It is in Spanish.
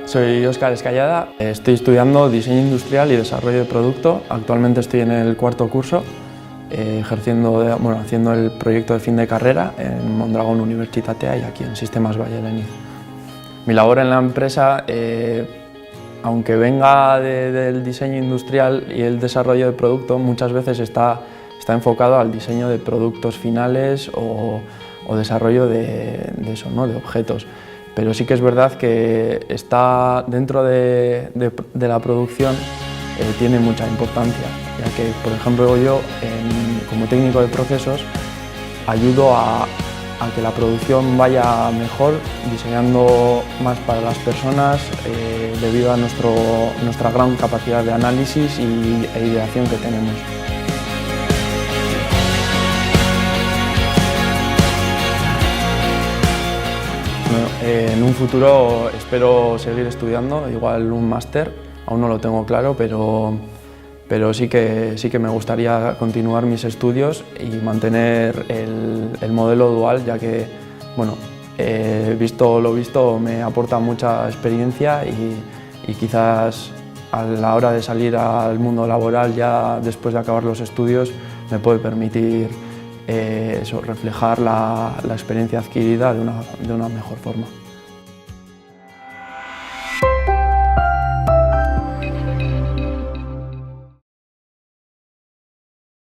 Soy Óscar Escallada, estoy estudiando Diseño Industrial y Desarrollo de Producto. Actualmente estoy en el cuarto curso, haciendo el proyecto de fin de carrera en Mondragón Universitatea y aquí en Sistemas Vallelenid. Mi labor en la empresa, aunque venga del diseño industrial y el desarrollo de producto, muchas veces está enfocado al diseño de productos finales o desarrollo de eso, ¿no? De objetos. Pero sí que es verdad que está dentro de la producción, tiene mucha importancia, ya que, por ejemplo, yo como técnico de procesos ayudo a que la producción vaya mejor, diseñando más para las personas debido a nuestra gran capacidad de análisis e ideación que tenemos. En un futuro espero seguir estudiando, igual un máster, aún no lo tengo claro, pero sí que me gustaría continuar mis estudios y mantener el modelo dual, ya que, bueno, visto lo visto, me aporta mucha experiencia y quizás a la hora de salir al mundo laboral, ya después de acabar los estudios, me puede permitir reflejar la experiencia adquirida de una mejor forma.